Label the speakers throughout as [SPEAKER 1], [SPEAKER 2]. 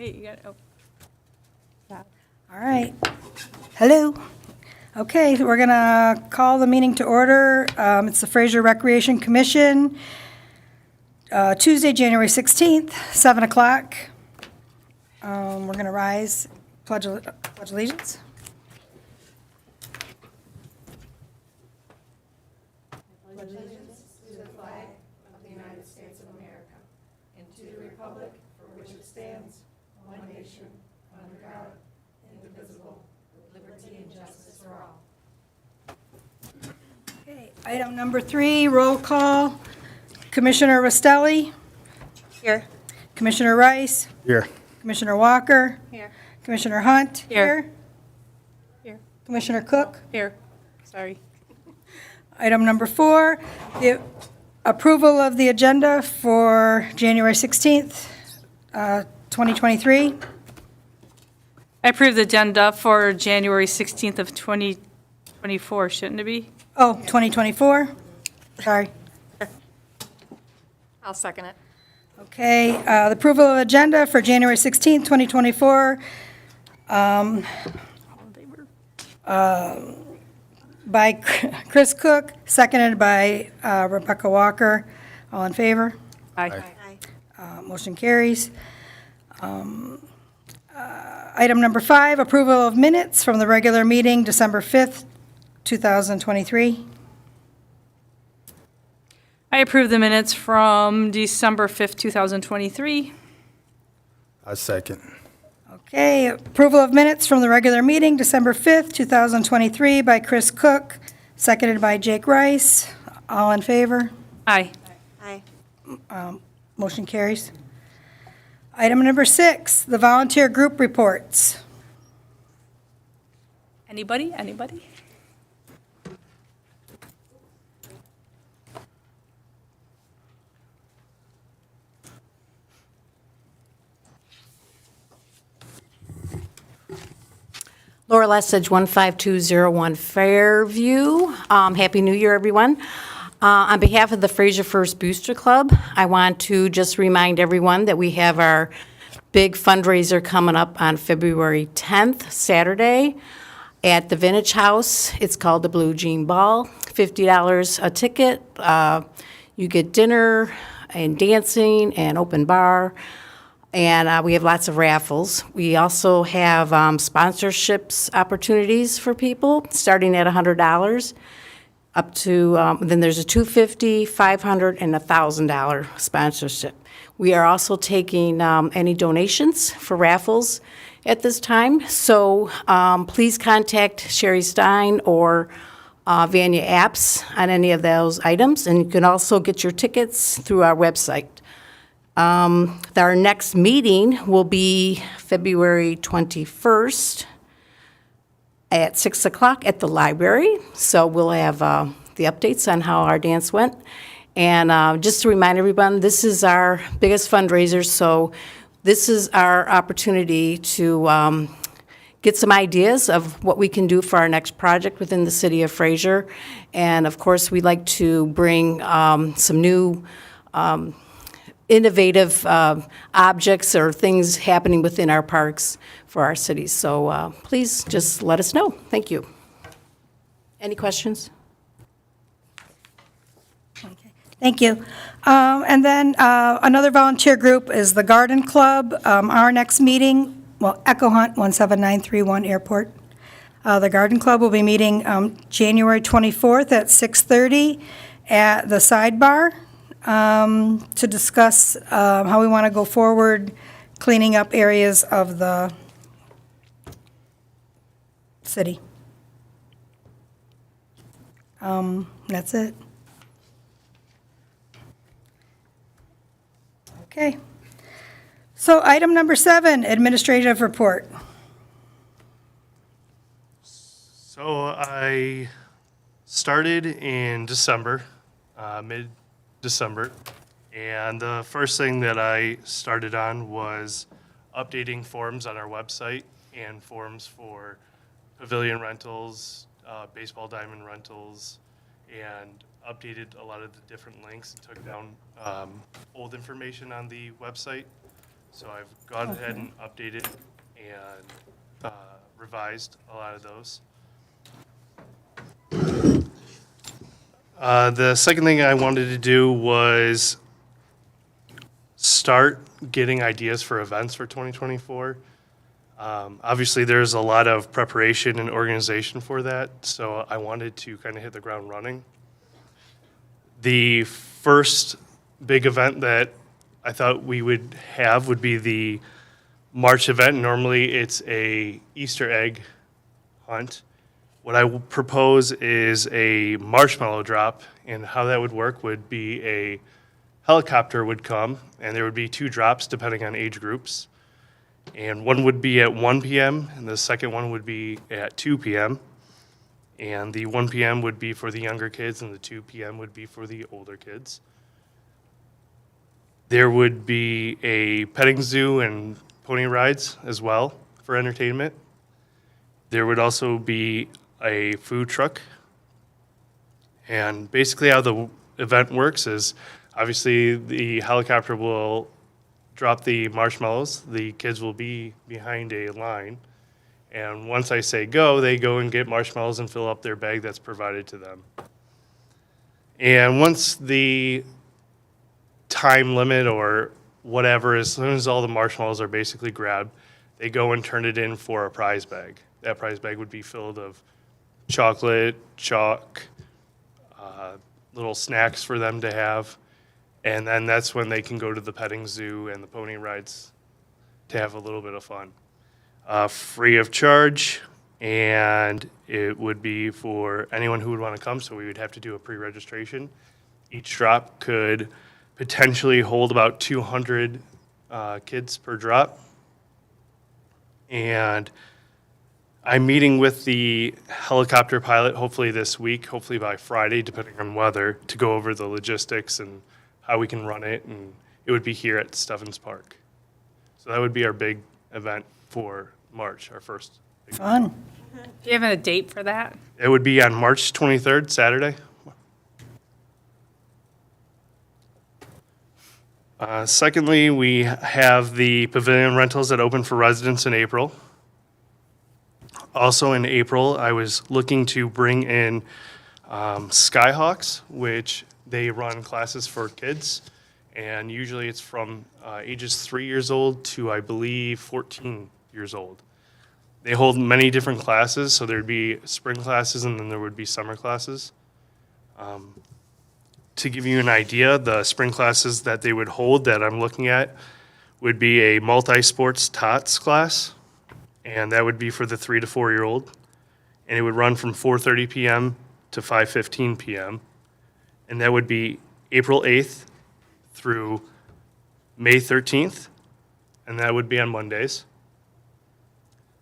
[SPEAKER 1] Hey, you got it. Oh.
[SPEAKER 2] All right. Hello. Okay, so we're going to call the meeting to order. It's the Fraser Recreation Commission, Tuesday, January 16th, 7 o'clock. We're going to rise, pledge allegiance. Okay, item number 3, roll call. Commissioner Rostelli.
[SPEAKER 1] Here.
[SPEAKER 2] Commissioner Rice.
[SPEAKER 3] Here.
[SPEAKER 2] Commissioner Walker.
[SPEAKER 1] Here.
[SPEAKER 2] Commissioner Hunt.
[SPEAKER 1] Here. Here.
[SPEAKER 2] Commissioner Cook.
[SPEAKER 1] Here. Sorry.
[SPEAKER 2] Item number 4, the approval of the agenda for January 16th, 2023.
[SPEAKER 1] I approve the agenda for January 16th of 2024, shouldn't it be?
[SPEAKER 2] Oh, 2024? Sorry.
[SPEAKER 1] I'll second it.
[SPEAKER 2] Okay, the approval of agenda for January 16th, 2024, by Chris Cook, seconded by Rebecca Walker. All in favor?
[SPEAKER 1] Aye.
[SPEAKER 2] Motion carries. Item number 5, approval of minutes from the regular meeting, December 5th, 2023.
[SPEAKER 1] I approve the minutes from December 5th, 2023.
[SPEAKER 3] I second.
[SPEAKER 2] Okay, approval of minutes from the regular meeting, December 5th, 2023, by Chris Cook, seconded by Jake Rice. All in favor?
[SPEAKER 1] Aye.
[SPEAKER 2] Motion carries. Item number 6, the volunteer group reports.
[SPEAKER 1] Anybody? Anybody?
[SPEAKER 4] Laura Lessage, 15201 Fairview. Happy New Year, everyone. On behalf of the Fraser First Booster Club, I want to just remind everyone that we have our big fundraiser coming up on February 10th, Saturday, at the Vintage House. It's called the Blue Jean Ball, $50 a ticket. You get dinner and dancing and open bar. And we have lots of raffles. We also have sponsorships opportunities for people, starting at $100 up to, then there's a $250, $500, and $1,000 sponsorship. We are also taking any donations for raffles at this time. So please contact Sherry Stein or Vanya Apps on any of those items. And you can also get your tickets through our website. Our next meeting will be February 21st at 6 o'clock at the library. So we'll have the updates on how our dance went. And just to remind everyone, this is our biggest fundraiser, so this is our opportunity to get some ideas of what we can do for our next project within the city of Fraser. And of course, we'd like to bring some new innovative objects or things happening within our parks for our cities. So please just let us know. Thank you. Any questions?
[SPEAKER 2] Okay, thank you. And then another volunteer group is the Garden Club. Our next meeting, Echo Hunt 17931 Airport. The Garden Club will be meeting January 24th at 6:30 at the Sidebar to discuss how we want to go forward cleaning up areas of the city. That's it. Okay. So item number 7, administrative report.
[SPEAKER 5] So I started in December, mid-December, and the first thing that I started on was updating forms on our website and forms for pavilion rentals, baseball diamond rentals, and updated a lot of the different links and took down old information on the website. So I've gone ahead and updated and revised a lot of those. The second thing I wanted to do was start getting ideas for events for 2024. Obviously, there's a lot of preparation and organization for that, so I wanted to kind of hit the ground running. The first big event that I thought we would have would be the March event. Normally, it's a Easter egg hunt. What I will propose is a marshmallow drop, and how that would work would be a helicopter would come, and there would be 2 drops depending on age groups. And one would be at 1 p.m., and the second one would be at 2 p.m. And the 1 p.m. would be for the younger kids, and the 2 p.m. would be for the older kids. There would be a petting zoo and pony rides as well for entertainment. There would also be a food truck. And basically how the event works is, obviously the helicopter will drop the marshmallows. The kids will be behind a line. And once I say go, they go and get marshmallows and fill up their bag that's provided to them. And once the time limit or whatever, as soon as all the marshmallows are basically grabbed, they go and turn it in for a prize bag. That prize bag would be filled of chocolate, chalk, little snacks for them to have. And then that's when they can go to the petting zoo and the pony rides to have a little bit of fun. Free of charge, and it would be for anyone who would want to come, so we would have to do a pre-registration. Each drop could potentially hold about 200 kids per drop. And I'm meeting with the helicopter pilot hopefully this week, hopefully by Friday, depending on weather, to go over the logistics and how we can run it, and it would be here at Stephens Park. So that would be our big event for March, our first.
[SPEAKER 2] Fun.
[SPEAKER 1] Do you have a date for that?
[SPEAKER 5] It would be on March 23rd, Saturday. Secondly, we have the pavilion rentals that open for residents in April. Also in April, I was looking to bring in Skyhawks, which they run classes for kids, and usually it's from ages 3 years old to, I believe, 14 years old. They hold many different classes, so there'd be spring classes and then there would be summer classes. To give you an idea, the spring classes that they would hold that I'm looking at would be a multi-sports TOTS class, and that would be for the 3 to 4 year old, and it would run from 4:30 p.m. to 5:15 p.m., and that would be April 8th through May 13th, and that would be on Mondays.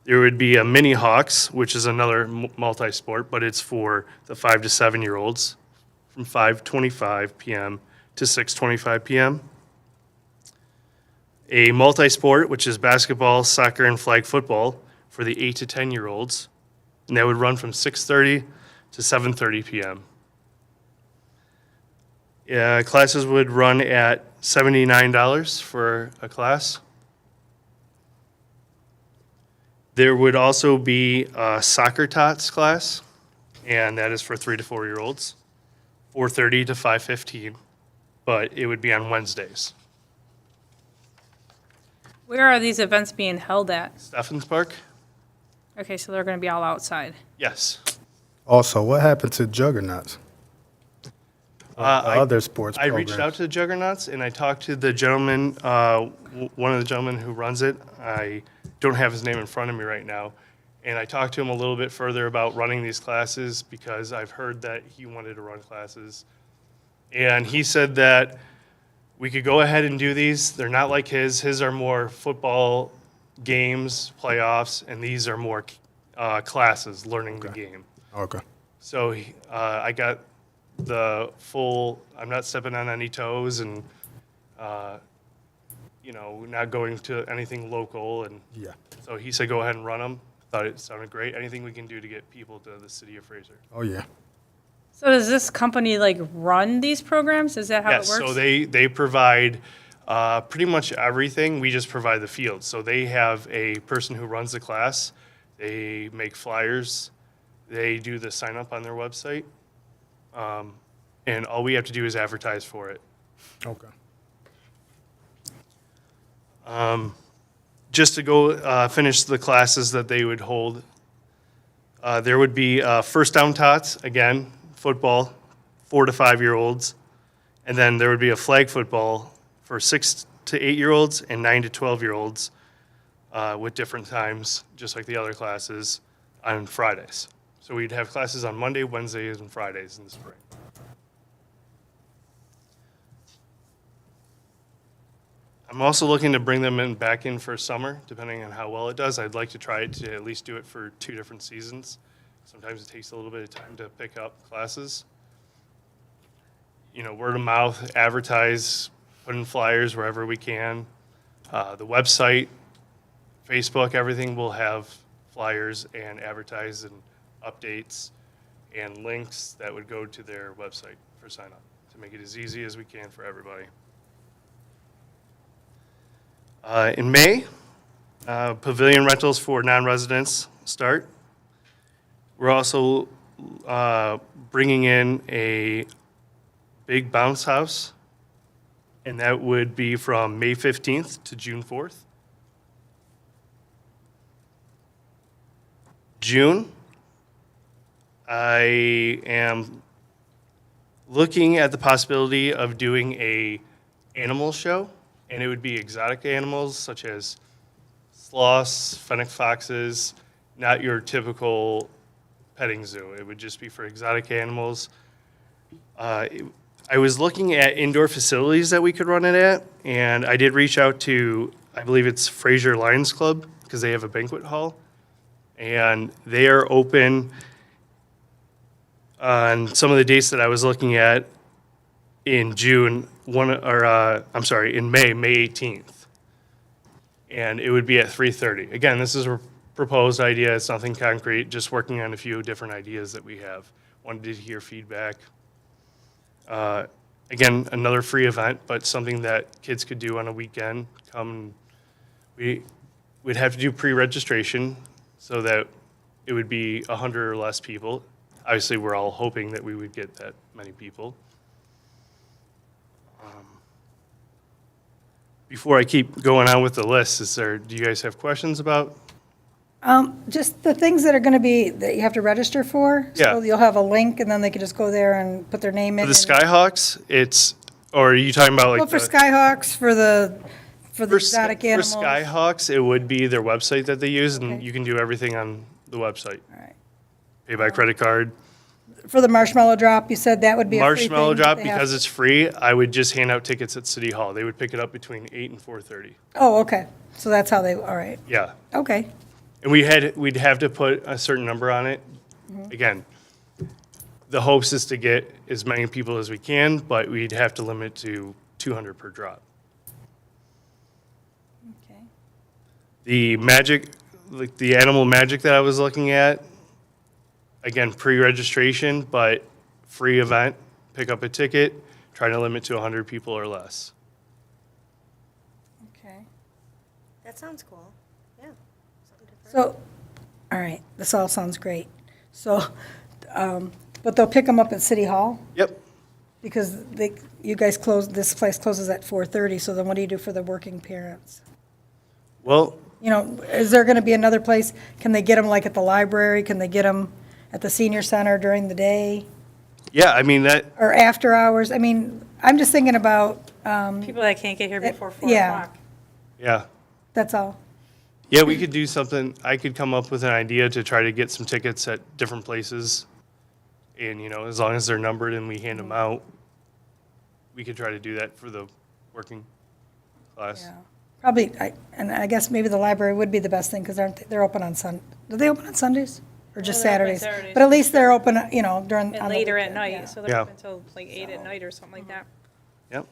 [SPEAKER 5] There would be a Mini Hawks, which is another multi-sport, but it's for the 5 to 7 year olds from 5:25 p.m. to 6:25 p.m. A multi-sport, which is basketball, soccer, and flag football for the 8 to 10 year olds, and that would run from 6:30 to 7:30 p.m. Classes would run at $79 for a class. There would also be a soccer tots class, and that is for 3 to 4 year olds, 4:30 to 5:15, but it would be on Wednesdays.
[SPEAKER 1] Where are these events being held at?
[SPEAKER 5] Stephens Park?
[SPEAKER 1] Okay, so they're going to be all outside.
[SPEAKER 5] Yes.
[SPEAKER 3] Also, what happened to Juggernauts? Other sports
[SPEAKER 5] I
[SPEAKER 3] programs.
[SPEAKER 5] reached out to the Juggernauts, and I talked to the gentleman, one of the gentlemen who runs it. I don't have his name in front of me right now. And I talked to him a little bit further about running these classes because I've heard that he wanted to run classes. And he said that we could go ahead and do these. They're not like his. His are more football games, playoffs, and these are more classes, learning the game.
[SPEAKER 3] Okay.
[SPEAKER 5] So I got the full, I'm not stepping on any toes and, not going to anything local. And
[SPEAKER 3] Yeah.
[SPEAKER 5] so he said, go ahead and run them. Thought it sounded great. Anything we can do to get people to the city of Fraser.
[SPEAKER 3] Oh, yeah.
[SPEAKER 1] So does this company run these programs? Is that how
[SPEAKER 5] Yes,
[SPEAKER 1] it works?
[SPEAKER 5] so they provide Pretty much everything. We just provide the field. So they have a person who runs the class. They make flyers. They do the sign up on their website. And all we have to do is advertise for it.
[SPEAKER 3] Okay.
[SPEAKER 5] Just to go finish the classes that they would hold, there would be first down tots, again, football, 4 to 5 year olds. And then there would be a flag football for 6 to 8 year olds and 9 to 12 year olds with different times, just like the other classes, on Fridays. So we'd have classes on Monday, Wednesdays, and Fridays in the spring. I'm also looking to bring them back in for summer, depending on how well it does. I'd like to try to at least do it for 2 different seasons. Sometimes it takes a little bit of time to pick up classes. You know, word of mouth, advertise, put in flyers wherever we can. The website, Facebook, everything will have flyers and advertise and updates and links that would go to their website for sign up to make it as easy as we can for everybody. In May, pavilion rentals for non-residents start. We're also bringing in a big bounce house, and that would be from May 15th to June 4th. June, I am looking at the possibility of doing a animal show, and it would be exotic animals such as sloths, fennec foxes, not your typical petting zoo. It would just be for exotic animals. I was looking at indoor facilities that we could run it at, and I did reach out to, I believe it's Fraser Lions Club, because they have a banquet hall, and they are open on some of the dates that I was looking at in June, in May 18th. And it would be at 3:30. Again, this is a proposed idea, it's nothing concrete, just working on a few different ideas that we have. Wanted to hear feedback. Again, another free event, but something that kids could do on a weekend. We'd have to do pre-registration so that it would be 100 or less people. Obviously, we're all hoping that we would get that many people. Before I keep going on with the list, do you guys have questions about?
[SPEAKER 2] Just the things that are going to be, that you have to register for?
[SPEAKER 5] Yeah.
[SPEAKER 2] So you'll have a link, and then they can just go there and put their name in?
[SPEAKER 5] For the Skyhawks, or are you talking about like?
[SPEAKER 2] Well, for Skyhawks, for the
[SPEAKER 5] For
[SPEAKER 2] exotic animals?
[SPEAKER 5] For Skyhawks, it would be their website that they use, and
[SPEAKER 2] Okay.
[SPEAKER 5] you can do everything on the website.
[SPEAKER 2] All right.
[SPEAKER 5] Pay by credit card.
[SPEAKER 2] For the marshmallow drop, you said that would be a free thing?
[SPEAKER 5] Marshmallow drop,
[SPEAKER 2] they have?
[SPEAKER 5] because it's free, I would just hand out tickets at City Hall. They would pick it up between 8 and 4:30.
[SPEAKER 2] Oh, okay. So that's how they, all right.
[SPEAKER 5] Yeah.
[SPEAKER 2] Okay.
[SPEAKER 5] And we'd have to put a certain number on it.
[SPEAKER 2] Mm-hmm.
[SPEAKER 5] Again, the hopes is to get as many people as we can, but we'd have to limit to 200 per drop.
[SPEAKER 2] Okay.
[SPEAKER 5] The magic, like the animal magic that I was looking at, again, pre-registration, but free event, pick up a ticket, try to limit to 100 people or less.
[SPEAKER 2] Okay.
[SPEAKER 6] That sounds cool. Yeah. Something different.
[SPEAKER 2] So, all right, this all sounds great. So, but they'll pick them up at City Hall?
[SPEAKER 5] Yep.
[SPEAKER 2] Because you guys this place closes at 4:30, so then what do you do for the working parents?
[SPEAKER 5] Well,
[SPEAKER 2] You know, is there going to be another place? Can they get them like at the library? Can they get them at the senior center during the day
[SPEAKER 5] yeah, I mean, that,
[SPEAKER 2] or after hours? I mean, I'm just thinking about,
[SPEAKER 1] People that can't get here before 4
[SPEAKER 2] yeah.
[SPEAKER 1] o'clock.
[SPEAKER 5] yeah.
[SPEAKER 2] that's all.
[SPEAKER 5] Yeah, we could do something, I could come up with an idea to try to get some tickets at different places. And, as long as they're numbered and we hand them out, we could try to do that for the working class.
[SPEAKER 2] Yeah. Probably, and I guess maybe the library would be the best thing because they're open on do they open on Sundays? Or just
[SPEAKER 1] Well, they're open
[SPEAKER 2] Saturdays?
[SPEAKER 1] Saturdays
[SPEAKER 2] But at
[SPEAKER 1] for
[SPEAKER 2] least they're open, during.
[SPEAKER 1] And
[SPEAKER 2] on the
[SPEAKER 1] later at
[SPEAKER 2] weekend, yeah.
[SPEAKER 1] night, so they're
[SPEAKER 5] Yeah.
[SPEAKER 1] open until like 8 at night or something like that.
[SPEAKER 5] Yep.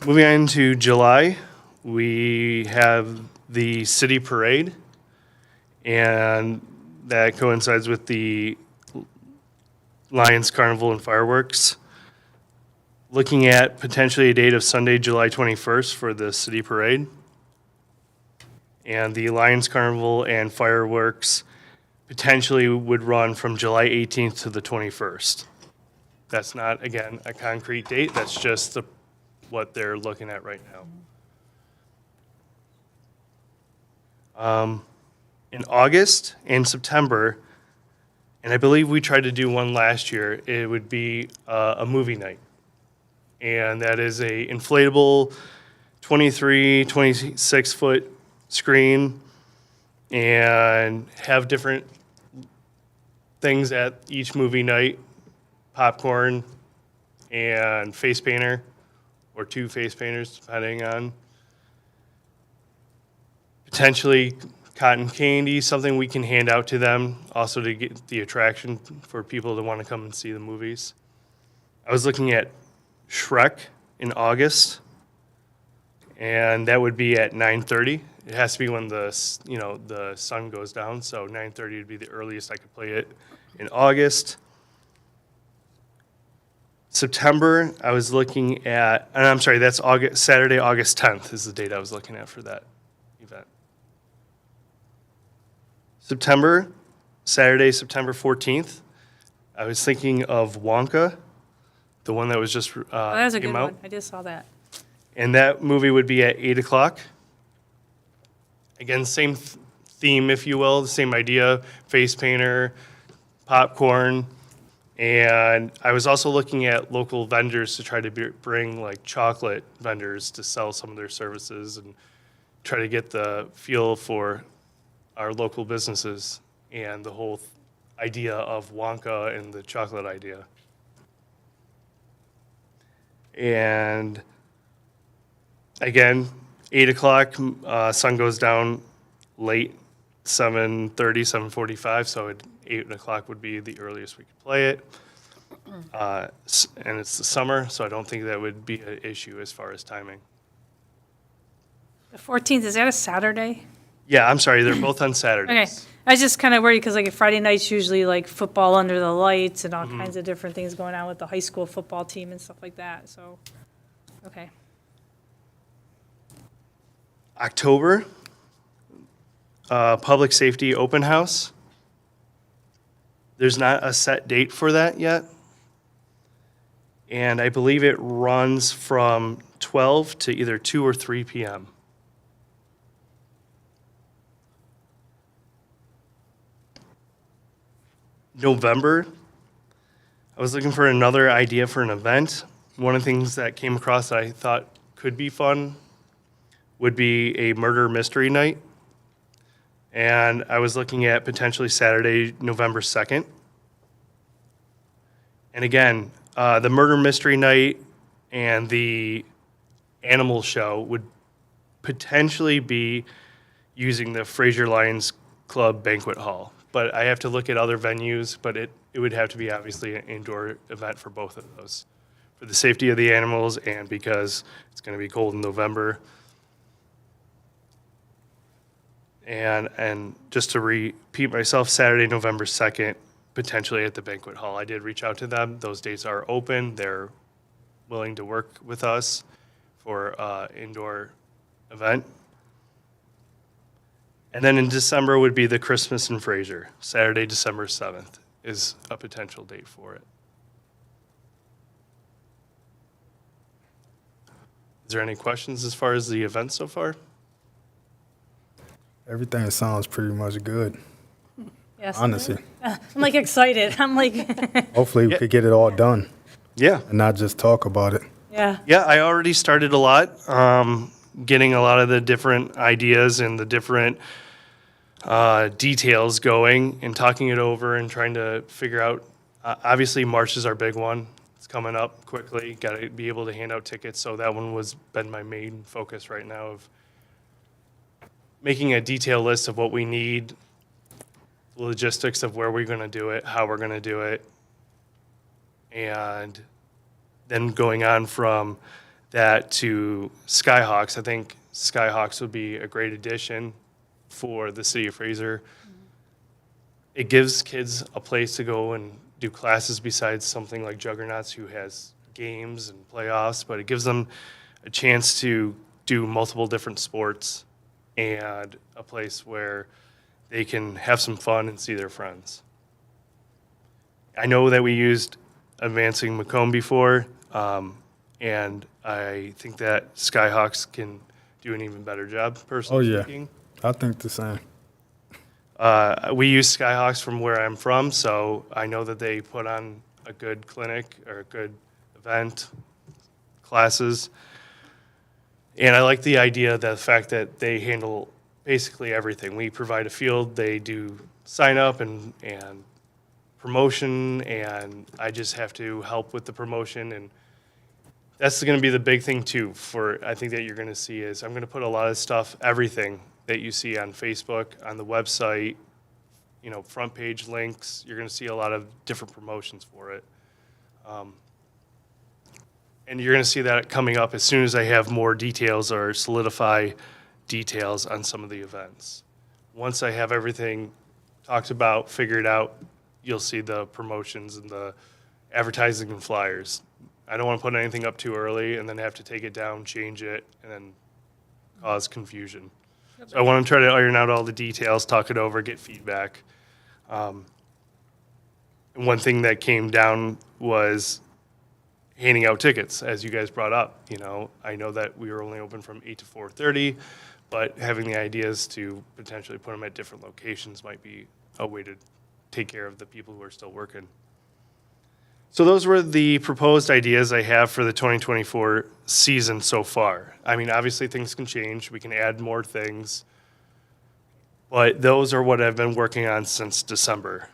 [SPEAKER 5] Moving on to July, we have the city parade, and that coincides with the Lions Carnival and Fireworks. Looking at potentially a date of Sunday, July 21st for the city parade. And the Lions Carnival and Fireworks potentially would run from July 18th to the 21st. That's not, again, a concrete date, that's just what they're looking at right now. In August and September, and I believe we tried to do one last year, it would be a movie night. And that is a inflatable 23, 26-foot screen and have different things at each movie night, popcorn and face painter, or 2 face painters, depending on. Potentially cotton candy, something we can hand out to them, also to get the attraction for people to want to come and see the movies. I was looking at Shrek in August, and that would be at 9:30. It has to be when the sun goes down, so 9:30 would be the earliest I could play it in August. September, I was looking at, and I'm sorry, that's Saturday, August 10th is the date I was looking at for that event. September, Saturday, September 14th, I was thinking of Wonka, the one that was just
[SPEAKER 1] Oh, that was a good
[SPEAKER 5] came out.
[SPEAKER 1] one. I just saw that.
[SPEAKER 5] And that movie would be at 8 o'clock. Again, same theme, if you will, the same idea, face painter, popcorn. And I was also looking at local vendors to try to bring like chocolate vendors to sell some of their services and try to get the feel for our local businesses and the whole idea of Wonka and the chocolate idea. And again, 8 o'clock, sun goes down late, 7:30, 7:45, so 8 o'clock would be the earliest we could play it. And it's the summer, so I don't think that would be an issue as far as timing.
[SPEAKER 1] The 14th, is that a Saturday?
[SPEAKER 5] Yeah, I'm sorry, they're both on
[SPEAKER 1] Okay.
[SPEAKER 5] Saturdays.
[SPEAKER 1] I was just kind of worried because like Friday night's usually like football under the lights and all kinds of different things going on with the high school football team and stuff like that, so, okay.
[SPEAKER 5] October, public safety open house. There's not a set date for that yet. And I believe it runs from 12 to either 2 or 3 p.m. November, I was looking for another idea for an event. One of the things that came across that I thought could be fun would be a murder mystery night. And I was looking at potentially Saturday, November 2nd. And again, the murder mystery night and the animal show would potentially be using the Fraser Lions Club banquet hall. But I have to look at other venues, but it would have to be obviously an indoor event for both of those. For the safety of the animals and because it's going to be cold in November. And just to repeat myself, Saturday, November 2nd, potentially at the banquet hall. I did reach out to them. Those dates are open. They're willing to work with us for indoor event. And then in December would be the Christmas in Fraser. Saturday, December 7th is a potential date for it. Is there any questions as far as the event so far?
[SPEAKER 3] Everything sounds pretty much good,
[SPEAKER 1] Yes.
[SPEAKER 3] honestly.
[SPEAKER 1] I'm like excited. I'm like,
[SPEAKER 3] Hopefully we could get it all done
[SPEAKER 5] Yeah.
[SPEAKER 3] and not just talk about it.
[SPEAKER 1] yeah.
[SPEAKER 5] Yeah, I already started a lot, getting a lot of the different ideas and the different details going and talking it over and trying to figure out. Obviously, March is our big one. It's coming up quickly. Got to be able to hand out tickets. So that one was been my main focus right now of making a detailed list of what we need, the logistics of where we're going to do it, how we're going to do it, and then going on from that to Skyhawks. I think Skyhawks would be a great addition for the city of Fraser. It gives kids a place to go and do classes besides something like Juggernauts, who has games and playoffs, but it gives them a chance to do multiple different sports and a place where they can have some fun and see their friends. I know that we used Advancing Macomb before, and I think that Skyhawks can do an even better job, personally
[SPEAKER 3] Oh, yeah.
[SPEAKER 5] speaking.
[SPEAKER 3] I think the same.
[SPEAKER 5] We use Skyhawks from where I'm from, so I know that they put on a good clinic or a good event, classes. And I like the idea, the fact that they handle basically everything. We provide a field, they do sign up and promotion, and I just have to help with the promotion. And that's going to be the big thing too, I think that you're going to see is I'm going to put a lot of stuff, everything that you see on Facebook, on the website, front page links. You're going to see a lot of different promotions for it. And you're going to see that coming up as soon as I have more details or solidify details on some of the events. Once I have everything talked about, figured out, you'll see the promotions and the advertising and flyers. I don't want to put anything up too early and then have to take it down, change it, and then cause confusion. So I want to try to iron out all the details, talk it over, get feedback. And one thing that came down was handing out tickets, as you guys brought up. I know that we were only open from 8 to 4:30, but having the ideas to potentially put them at different locations might be a way to take care of the people who are still working. So those were the proposed ideas I have for the 2024 season so far. I mean, obviously things can change. We can add more things. But those are what I've been working on since December.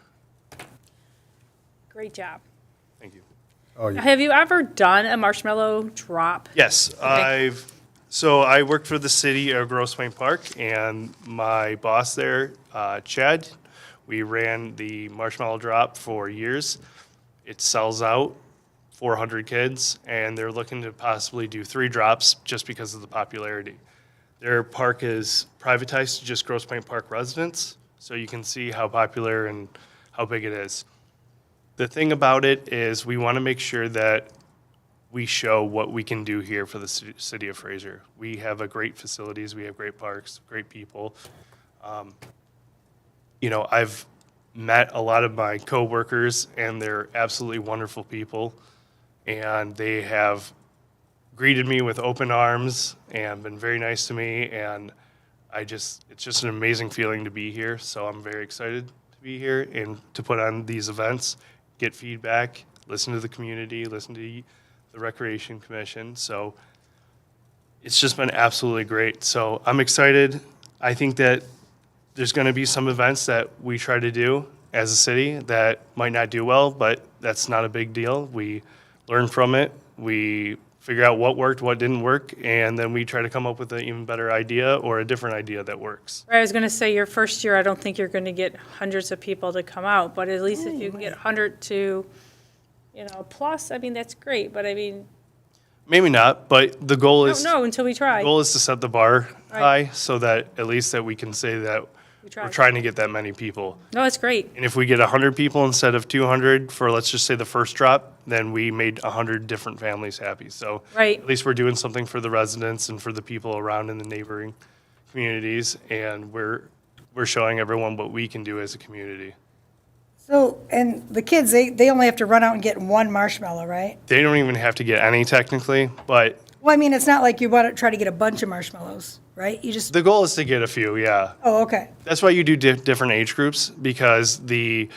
[SPEAKER 1] Great job.
[SPEAKER 5] Thank you.
[SPEAKER 3] Oh, yeah.
[SPEAKER 1] Have you ever done a marshmallow drop?
[SPEAKER 5] Yes, I worked for the city of Grosse Pointe Park, and my boss there, Chad, we ran the marshmallow drop for years. It sells out, 400 kids, and they're looking to possibly do 3 drops just because of the popularity. Their park is privatized to just Grosse Pointe Park residents, so you can see how popular and how big it is. The thing about it is we want to make sure that we show what we can do here for the city of Fraser. We have great facilities, we have great parks, great people. I've met a lot of my coworkers, and they're absolutely wonderful people, and they have greeted me with open arms and been very nice to me, and it's just an amazing feeling to be here. So I'm very excited to be here and to put on these events, get feedback, listen to the community, listen to the Recreation Commission. So it's just been absolutely great. So I'm excited. I think that there's going to be some events that we try to do as a city that might not do well, but that's not a big deal. We learn from it. We figure out what worked, what didn't work, and then we try to come up with an even better idea or a different idea that works.
[SPEAKER 1] I was going to say, your first year, I don't think you're going to get hundreds of people to come out, but at least if you can get 100 to, plus, I mean, that's great, but I mean,
[SPEAKER 5] Maybe not, but the goal
[SPEAKER 1] I
[SPEAKER 5] is
[SPEAKER 1] don't know until we try.
[SPEAKER 5] the goal is to set the bar
[SPEAKER 1] Right.
[SPEAKER 5] high so that at least that we can say that
[SPEAKER 1] We try.
[SPEAKER 5] we're trying to get that many people.
[SPEAKER 1] No, it's great.
[SPEAKER 5] And if we get 100 people instead of 200 for, let's just say, the first drop, then we made 100 different families happy. So
[SPEAKER 1] Right.
[SPEAKER 5] at least we're doing something for the residents and for the people around in the neighboring communities, and we're showing everyone what we can do as a community.
[SPEAKER 2] So, and the kids, they only have to run out and get one marshmallow, right?
[SPEAKER 5] They don't even have to get any technically, but
[SPEAKER 2] Well, I mean, it's not like you want to try to get a bunch of marshmallows, right? You just,
[SPEAKER 5] the goal is to get a few, yeah.
[SPEAKER 2] oh, okay.
[SPEAKER 5] That's why you do different age groups, because the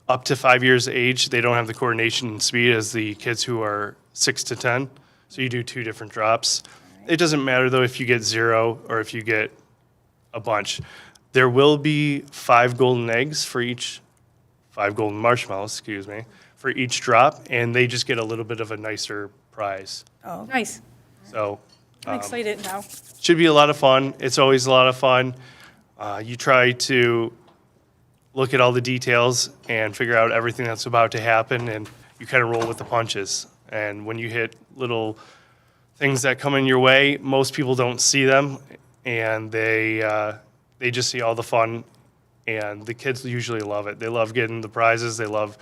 [SPEAKER 5] up to 5 years age, they don't have the coordination and speed as the kids who are 6 to 10. So you do 2 different drops. It doesn't matter though if you get 0 or if you get a bunch. There will be 5 golden eggs for each, 5 golden marshmallows, excuse me, for each drop, and they just get a little bit of a nicer prize.
[SPEAKER 1] Nice.
[SPEAKER 5] So
[SPEAKER 1] I'm excited now.
[SPEAKER 5] should be a lot of fun. It's always a lot of fun. You try to look at all the details and figure out everything that's about to happen, and you kind of roll with the punches. And when you hit little things that come in your way, most people don't see them, and they just see all the fun. And the kids usually love it. They love getting the prizes. They love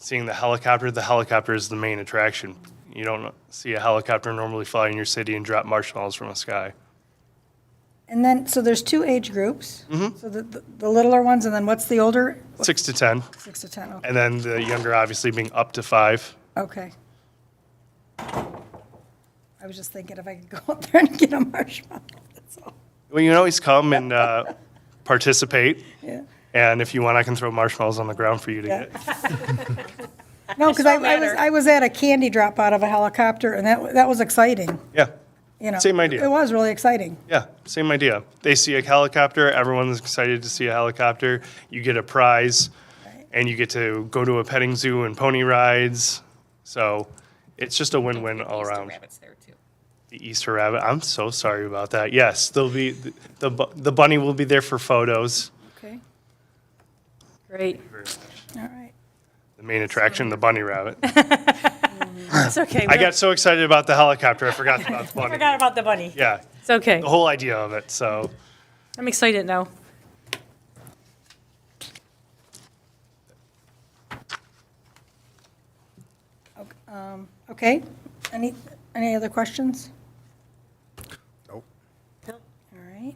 [SPEAKER 5] seeing the helicopter is the main attraction. You don't see a helicopter normally fly in your city and drop marshmallows from the sky.
[SPEAKER 2] And then, so there's 2 age groups. So the littler ones, and then what's the older?
[SPEAKER 5] 6 to 10,
[SPEAKER 2] 6 to 10, okay.
[SPEAKER 5] and then the younger obviously being up to 5.
[SPEAKER 2] Okay. I was just thinking if I could go up there and get a marshmallow, that's all.
[SPEAKER 5] Well, you can always come and participate,
[SPEAKER 2] Yeah.
[SPEAKER 5] and if you want, I can throw marshmallows on the ground for you to
[SPEAKER 2] Yeah.
[SPEAKER 5] get.
[SPEAKER 2] No, because I was at a candy drop out of a helicopter, and that was exciting,
[SPEAKER 5] Yeah,
[SPEAKER 2] you know.
[SPEAKER 5] Same idea.
[SPEAKER 2] It was really exciting.
[SPEAKER 5] yeah, same idea. They see a helicopter, everyone's excited to see a helicopter. You get a prize, and you get to go to a petting zoo and pony rides. So it's just a win-win all around.
[SPEAKER 7] Rabbits there too.
[SPEAKER 5] The Easter rabbit. I'm so sorry about that. Yes, there'll be the bunny will be there for photos.
[SPEAKER 2] Okay,
[SPEAKER 1] Great.
[SPEAKER 2] all right.
[SPEAKER 5] The main attraction, the bunny rabbit.
[SPEAKER 1] It's okay.
[SPEAKER 5] I got so excited about the helicopter, I forgot about the
[SPEAKER 1] I
[SPEAKER 5] bunny.
[SPEAKER 1] forgot about the bunny.
[SPEAKER 5] Yeah,
[SPEAKER 1] It's okay.
[SPEAKER 5] the whole idea of it. So
[SPEAKER 1] I'm excited now.
[SPEAKER 2] Okay, any other questions?
[SPEAKER 3] Nope.
[SPEAKER 2] All right.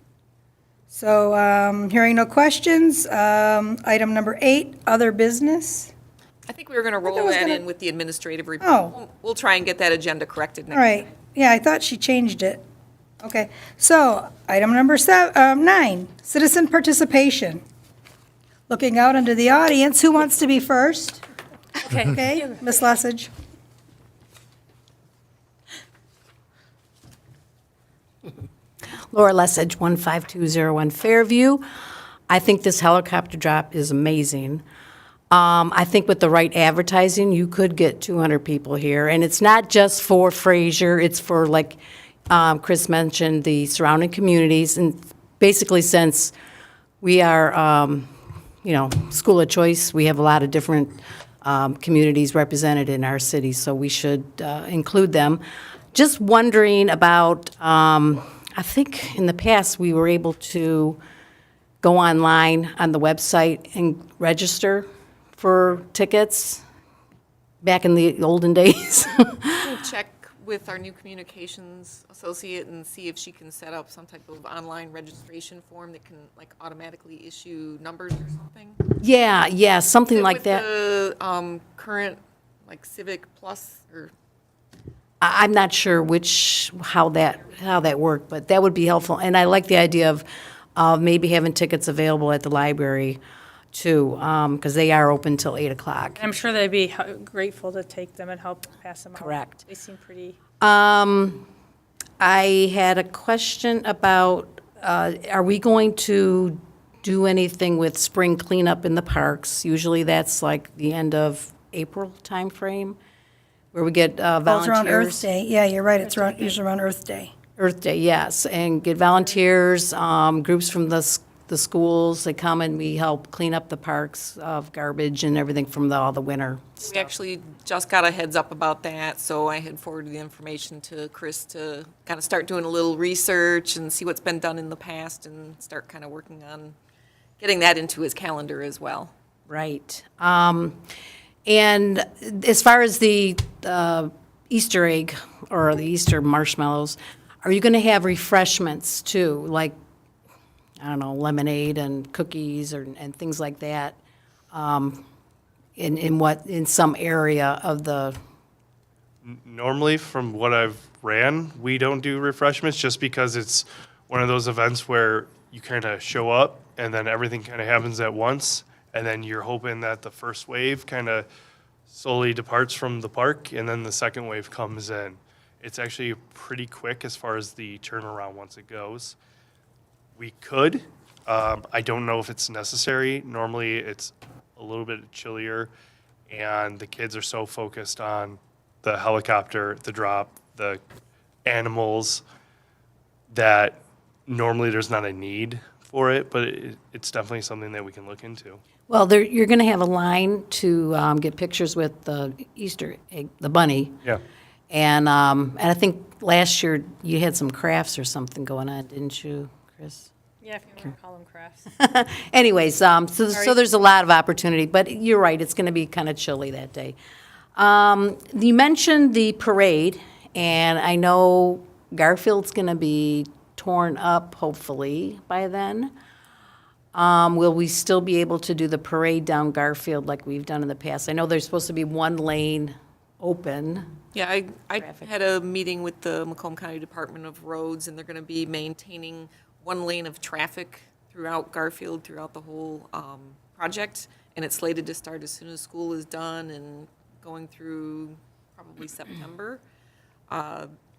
[SPEAKER 2] So, hearing no questions, item number 8, other business.
[SPEAKER 7] I think we were going to roll
[SPEAKER 2] was
[SPEAKER 7] that
[SPEAKER 2] gonna-
[SPEAKER 7] in with the administrative report.
[SPEAKER 2] Oh.
[SPEAKER 7] We'll try and get that agenda corrected next
[SPEAKER 2] All right, yeah, I thought she changed it. Okay, so, item number 9, citizen participation. Looking out into the audience, who wants to be first?
[SPEAKER 1] Okay.
[SPEAKER 2] Okay, Ms. Lessig.
[SPEAKER 4] Laura Lessig, 15201 Fairview. I think this helicopter drop is amazing. I think with the right advertising, you could get 200 people here. And it's not just for Fraser, it's for, like Chris mentioned, the surrounding communities. And basically, since we are, school of choice, we have a lot of different communities represented in our city, so we should include them. Just wondering about, I think in the past, we were able to go online on the website and register for tickets back in the olden days.
[SPEAKER 7] We'll check with our new communications associate and see if she can set up some type of online registration form that can like automatically issue numbers or something.
[SPEAKER 4] Yeah, something like
[SPEAKER 7] With
[SPEAKER 4] that.
[SPEAKER 7] the current like Civic Plus or
[SPEAKER 4] I'm not sure how that worked, but that would be helpful. And I like the idea of maybe having tickets available at the library too, because they are open till 8 o'clock.
[SPEAKER 1] I'm sure they'd be grateful to take them and help pass them out.
[SPEAKER 4] Correct.
[SPEAKER 1] They seem pretty.
[SPEAKER 4] I had a question about, are we going to do anything with spring cleanup in the parks? Usually that's like the end of April timeframe, where we get
[SPEAKER 2] Oh, it's
[SPEAKER 4] volunteers.
[SPEAKER 2] around Earth Day. Yeah, you're right, it's usually around Earth Day.
[SPEAKER 4] Earth Day, yes, and get volunteers, groups from the schools, they come and we help clean up the parks of garbage and everything from all the winter
[SPEAKER 7] we
[SPEAKER 4] stuff.
[SPEAKER 7] actually just got a heads up about that, so I had forwarded the information to Chris to kind of start doing a little research and see what's been done in the past and start kind of working on getting that into his calendar as well.
[SPEAKER 4] Right. And as far as the Easter egg or the Easter marshmallows, are you going to have refreshments too, like, I don't know, lemonade and cookies and things like that, in some area of the?
[SPEAKER 5] normally, from what I've ran, we don't do refreshments just because it's one of those events where you kind of show up and then everything kind of happens at once, and then you're hoping that the first wave kind of slowly departs from the park, and then the second wave comes in. It's actually pretty quick as far as the turnaround once it goes. We could. I don't know if it's necessary. Normally, it's a little bit chillier, and the kids are so focused on the helicopter, the drop, the animals, that normally there's not a need for it, but it's definitely something that we can look into.
[SPEAKER 4] Well, you're going to have a line to get pictures with the Easter egg, the bunny.
[SPEAKER 5] Yeah.
[SPEAKER 4] And I think last year you had some crafts or something going on, didn't you, Chris?
[SPEAKER 1] Yeah, if you want to call them crafts.
[SPEAKER 4] Anyways, so there's a lot of opportunity, but you're right, it's going to be kind of chilly that day. You mentioned the parade, and I know Garfield's going to be torn up, hopefully, by then. Will we still be able to do the parade down Garfield like we've done in the past? I know there's supposed to be one lane open.
[SPEAKER 7] Yeah, I had a meeting with the Macomb County Department of Roads, and they're going to be maintaining one lane of traffic throughout Garfield, throughout the whole project, and it's slated to start as soon as school is done and going through probably September.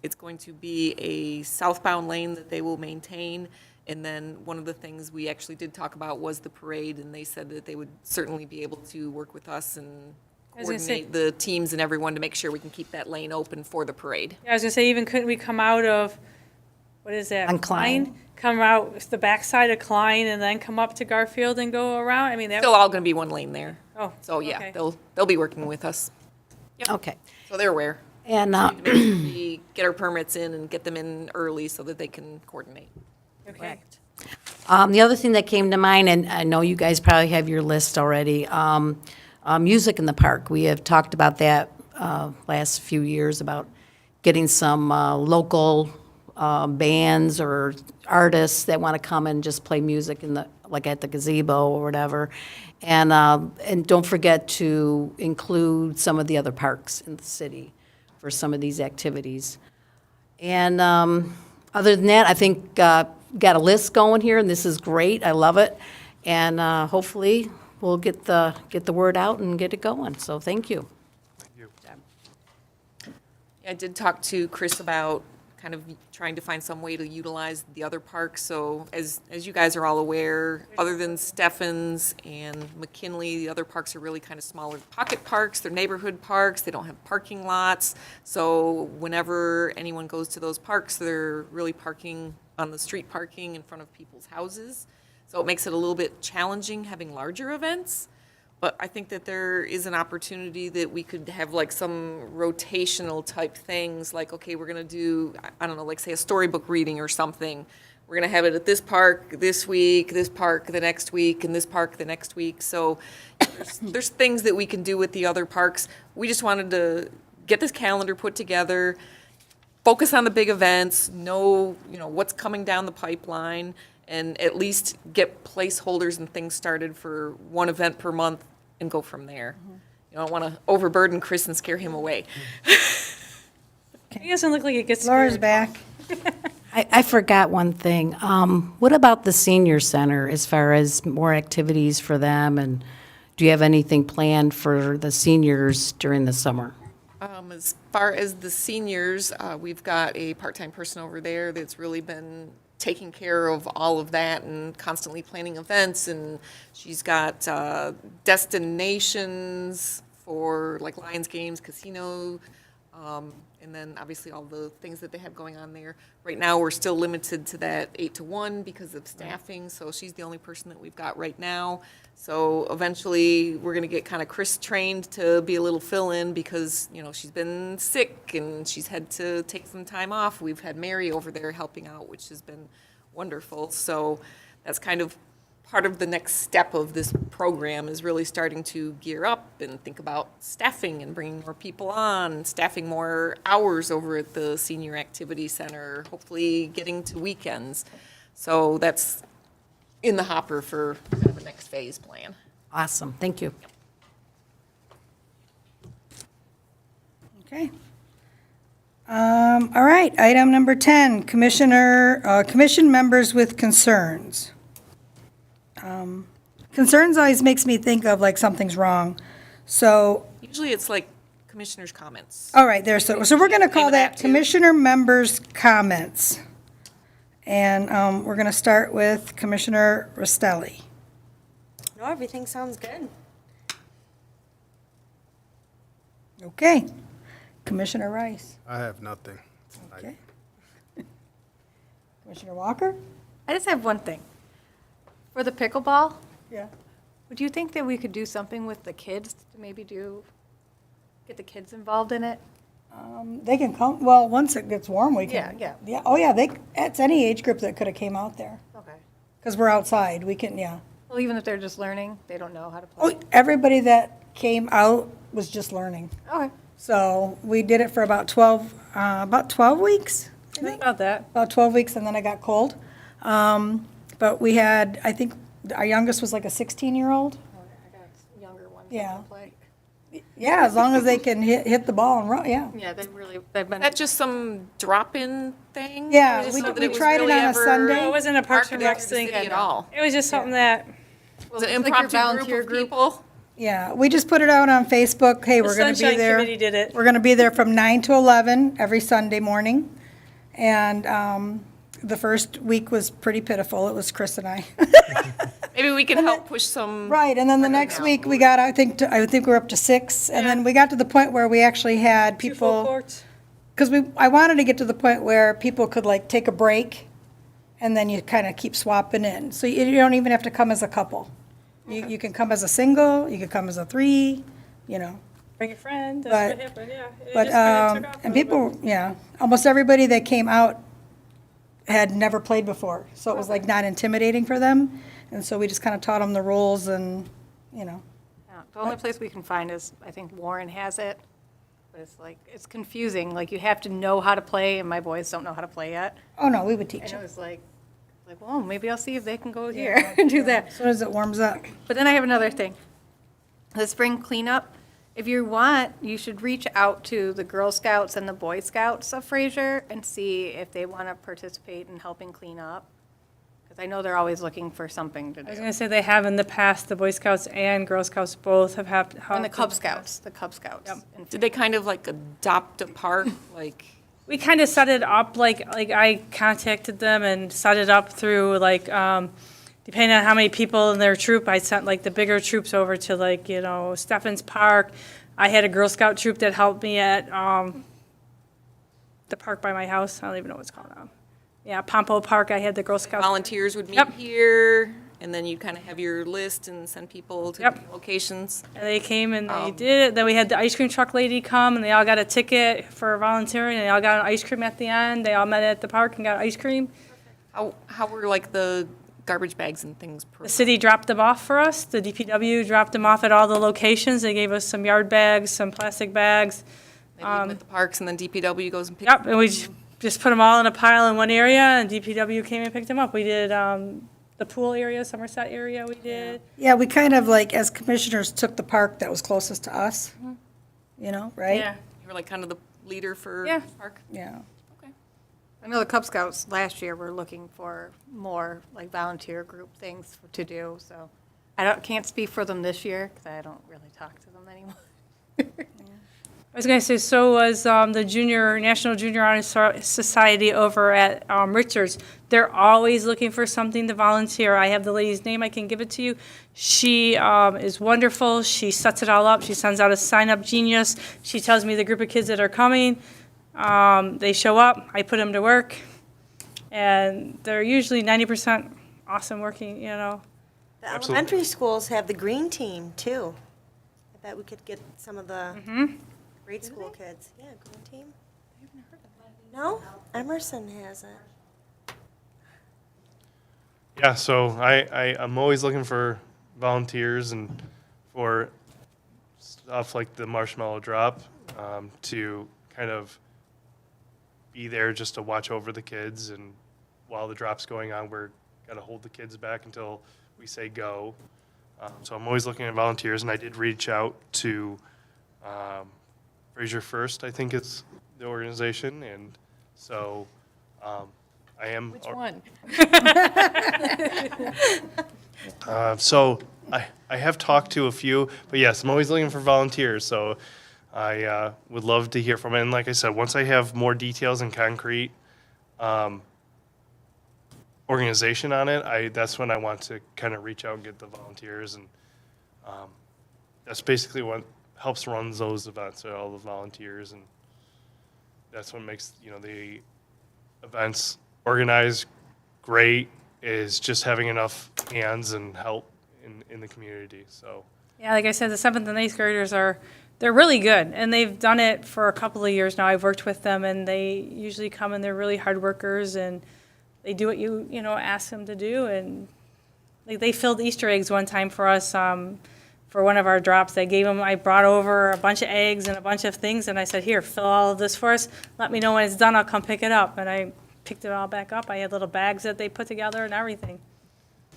[SPEAKER 7] It's going to be a southbound lane that they will maintain, and then one of the things we actually did talk about was the parade, and they said that they would certainly be able to work with us and
[SPEAKER 1] I was gonna say-
[SPEAKER 7] coordinate the teams and everyone to make sure we can keep that lane open for the parade.
[SPEAKER 1] Yeah, I was gonna say, even couldn't we come out of, what is that?
[SPEAKER 4] On Klein?
[SPEAKER 1] Come out the backside of Klein and then come up to Garfield and go around? I mean, that,
[SPEAKER 7] Still all going to be one lane there.
[SPEAKER 1] oh.
[SPEAKER 7] So, yeah,
[SPEAKER 1] okay.
[SPEAKER 7] they'll be working with us.
[SPEAKER 4] Okay.
[SPEAKER 7] So they're aware.
[SPEAKER 4] And,
[SPEAKER 7] Make sure we get our permits in and get them in early so that they can coordinate.
[SPEAKER 1] Okay.
[SPEAKER 4] the other thing that came to mind, and I know you guys probably have your list already, music in the park. We have talked about that last few years, about getting some local bands or artists that want to come and just play music in the, like at the gazebo or whatever. And don't forget to include some of the other parks in the city for some of these activities. And other than that, I think got a list going here, and this is great. I love it. And hopefully we'll get the word out and get it going. So thank you.
[SPEAKER 7] I did talk to Chris about kind of trying to find some way to utilize the other parks. So as you guys are all aware, other than Steffens and McKinley, the other parks are really kind of smaller pocket parks. They're neighborhood parks. They don't have parking lots. So whenever anyone goes to those parks, they're really parking on the street parking in front of people's houses. So it makes it a little bit challenging having larger events. But I think that there is an opportunity that we could have like some rotational type things, like, okay, we're gonna do, I don't know, like say a storybook reading or something. We're gonna have it at this park this week, this park the next week, and this park the next week. So there's things that we can do with the other parks. We just wanted to get this calendar put together, focus on the big events, know, what's coming down the pipeline, and at least get placeholders and things started for one event per month and go from there. You don't want to overburden Chris and scare him away.
[SPEAKER 1] It doesn't look like it gets.
[SPEAKER 2] Laura's
[SPEAKER 1] scary.
[SPEAKER 2] back.
[SPEAKER 4] I forgot one thing. What about the senior center as far as more activities for them? And do you have anything planned for the seniors during the summer?
[SPEAKER 7] As far as the seniors, we've got a part-time person over there that's really been taking care of all of that and constantly planning events. And she's got destinations for like Lions games, casino, and then obviously all the things that they have going on there. Right now, we're still limited to that 8 to 1 because of staffing, so she's the only person that we've got right now. So eventually, we're gonna get kind of Chris trained to be a little fill-in because, she's been sick and she's had to take some time off. We've had Mary over there helping out, which has been wonderful. So that's kind of part of the next step of this program, is really starting to gear up and think about staffing and bringing more people on, staffing more hours over at the Senior Activity Center, hopefully getting to weekends. So that's in the hopper for kind of a next phase plan.
[SPEAKER 4] Awesome, thank you.
[SPEAKER 2] Okay. All right, item number 10, commission members with concerns. Concerns always makes me think of like something's wrong. So,
[SPEAKER 7] Usually it's like commissioners' comments.
[SPEAKER 2] all right, so we're going to call
[SPEAKER 7] Name of that,
[SPEAKER 2] that
[SPEAKER 7] too.
[SPEAKER 2] commissioner members' comments. And we're going to start with Commissioner Rostelli.
[SPEAKER 6] No, everything sounds good.
[SPEAKER 2] Okay. Commissioner Rice.
[SPEAKER 3] I have nothing.
[SPEAKER 2] Okay. Commissioner Walker?
[SPEAKER 8] I just have one thing. For the pickleball,
[SPEAKER 2] Yeah.
[SPEAKER 8] would you think that we could do something with the kids to maybe get the kids involved in it?
[SPEAKER 2] They can come, well, once it gets warm, we can.
[SPEAKER 8] Yeah.
[SPEAKER 2] Yeah, oh yeah, it's any age group that could have came out there.
[SPEAKER 8] Okay.
[SPEAKER 2] because we're outside, we can, yeah.
[SPEAKER 8] Well, even if they're just learning, they don't know how to play.
[SPEAKER 2] Oh, everybody that came out was just learning.
[SPEAKER 8] Okay.
[SPEAKER 2] So we did it for about 12 weeks.
[SPEAKER 1] About that.
[SPEAKER 2] About 12 weeks, and then I got cold. But we had, I think, our youngest was like a 16-year-old.
[SPEAKER 8] I got younger ones
[SPEAKER 2] Yeah.
[SPEAKER 8] that can play.
[SPEAKER 2] Yeah, as long as they can hit the ball and run, yeah.
[SPEAKER 8] Yeah, they've been.
[SPEAKER 7] That just some drop-in thing?
[SPEAKER 2] Yeah,
[SPEAKER 7] Or just
[SPEAKER 2] we-
[SPEAKER 7] something
[SPEAKER 2] we
[SPEAKER 7] that was
[SPEAKER 2] tried it
[SPEAKER 7] really
[SPEAKER 2] on a
[SPEAKER 7] ever
[SPEAKER 2] Sunday.
[SPEAKER 1] It wasn't a Parks and
[SPEAKER 7] marketed
[SPEAKER 1] Rec
[SPEAKER 7] to the
[SPEAKER 1] thing
[SPEAKER 7] city at all?
[SPEAKER 1] It was just something that,
[SPEAKER 7] Was it
[SPEAKER 8] It's like your
[SPEAKER 7] impromptu
[SPEAKER 8] volunteer
[SPEAKER 7] group of people?
[SPEAKER 2] Yeah, we just put it out on Facebook, hey,
[SPEAKER 1] the
[SPEAKER 2] we're going to be
[SPEAKER 1] Sunshine
[SPEAKER 2] there.
[SPEAKER 1] Committee did it.
[SPEAKER 2] We're going to be there from 9 to 11 every Sunday morning. And the first week was pretty pitiful. It was Chris and I.
[SPEAKER 7] Maybe we can help push some.
[SPEAKER 2] Right, and then the next week, we got, I think we're up to 6. And then we got to the point where we actually had
[SPEAKER 1] Two full
[SPEAKER 2] people,
[SPEAKER 1] courts.
[SPEAKER 2] because I wanted to get to the point where people could like take a break, and then you kind of keep swapping in. So you don't even have to come as a couple. You can come as a single, you can come as a 3, you know.
[SPEAKER 1] Bring a friend,
[SPEAKER 2] But-
[SPEAKER 1] that's what happened, yeah. It
[SPEAKER 2] But,
[SPEAKER 1] just kinda took off a
[SPEAKER 2] and
[SPEAKER 1] little bit.
[SPEAKER 2] people, yeah, almost everybody that came out had never played before. So it was like not intimidating for them. And so we just kind of taught them the rules and, you know.
[SPEAKER 8] Yeah, the only place we can find is, I think Warren has it, but it's like, it's confusing, like you have to know how to play, and my boys don't know how to play yet.
[SPEAKER 2] Oh, no, we would teach
[SPEAKER 8] And it
[SPEAKER 2] them.
[SPEAKER 8] was like, well, maybe I'll see if they can go here and do that.
[SPEAKER 2] As soon as it warms up.
[SPEAKER 8] But then I have another thing. The spring cleanup, if you want, you should reach out to the Girl Scouts and the Boy Scouts of Fraser and see if they want to participate in helping clean up. Because I know they're always looking for something to
[SPEAKER 1] I was
[SPEAKER 8] do.
[SPEAKER 1] gonna say they have in the past, the Boy Scouts and Girl Scouts both have helped.
[SPEAKER 8] And the Cub Scouts, And
[SPEAKER 7] Did they kind of like adopt a park, like?
[SPEAKER 1] We kind of set it up, like I contacted them and set it up through, like, depending on how many people in their troop, I sent like the bigger troops over to like, you know, Stephens Park. I had a Girl Scout troop that helped me at the park by my house. I don't even know what it's called now. Yeah, Pompo Park, I had the Girl Scouts.
[SPEAKER 7] Volunteers would meet
[SPEAKER 1] Yep.
[SPEAKER 7] here, and then you kind of have your list and send people to
[SPEAKER 1] Yep.
[SPEAKER 7] different locations.
[SPEAKER 1] And they came and they did it. Then we had the ice cream truck lady come, and they all got a ticket for volunteering, and they all got an ice cream at the end. They all met at the park and got ice cream.
[SPEAKER 7] How were like the garbage bags and things?
[SPEAKER 1] The city dropped them off for us. The DPW dropped them off at all the locations. They gave us some yard bags, some plastic bags.
[SPEAKER 7] They leave them at the parks, and then DPW goes and picks
[SPEAKER 1] Yep, and we just put them all in a pile in one area, and DPW came and picked them up. We did the pool area, Somerset area, we did.
[SPEAKER 2] Yeah, we kind of like, as commissioners, took the park that was closest to us, you know, right?
[SPEAKER 1] Yeah.
[SPEAKER 7] You were like kind of the leader for
[SPEAKER 1] Yeah.
[SPEAKER 7] the park?
[SPEAKER 2] Yeah.
[SPEAKER 7] Okay.
[SPEAKER 8] I know the Cub Scouts last year were looking for more like volunteer group things to do, so can't speak for them this year because I don't really talk to them anymore.
[SPEAKER 1] I was going to say, so was the National Junior Honor Society over at Richards. They're always looking for something to volunteer. I have the lady's name, I can give it to you. She is wonderful. She sets it all up. She sends out a sign-up genius. She tells me the group of kids that are coming. They show up, I put them to work, and they're usually 90% awesome working, you know.
[SPEAKER 6] The
[SPEAKER 5] Absolutely.
[SPEAKER 6] elementary schools have the green team, too. I bet we could get some of the grade school kids. Yeah, green team. No? Emerson has it.
[SPEAKER 5] Yeah, so I'm always looking for volunteers and for stuff like the marshmallow drop to kind of be there just to watch over the kids. And while the drop's going on, we're got to hold the kids back until we say go. So I'm always looking at volunteers, and I did reach out to Fraser First, I think it's the organization, and so I am.
[SPEAKER 7] Which one?
[SPEAKER 5] So I have talked to a few, but yes, I'm always looking for volunteers. So I would love to hear from it. And like I said, once I have more details and concrete organization on it, that's when I want to kind of reach out and get the volunteers. And that's basically what helps run those events, are all the volunteers. And that's what makes, the events organized great, is just having enough hands and help in the community. So
[SPEAKER 1] Yeah, like I said, the 7th and 8th graders they're really good, and they've done it for a couple of years now. I've worked with them, and they usually come, and they're really hard workers, and they do what you know, ask them to do. And like, they filled Easter eggs one time for us, for one of our drops. I brought over a bunch of eggs and a bunch of things, and I said, here, fill all of this for us. Let me know when it's done, I'll come pick it up. And I picked it all back up. I had little bags that they put together and everything.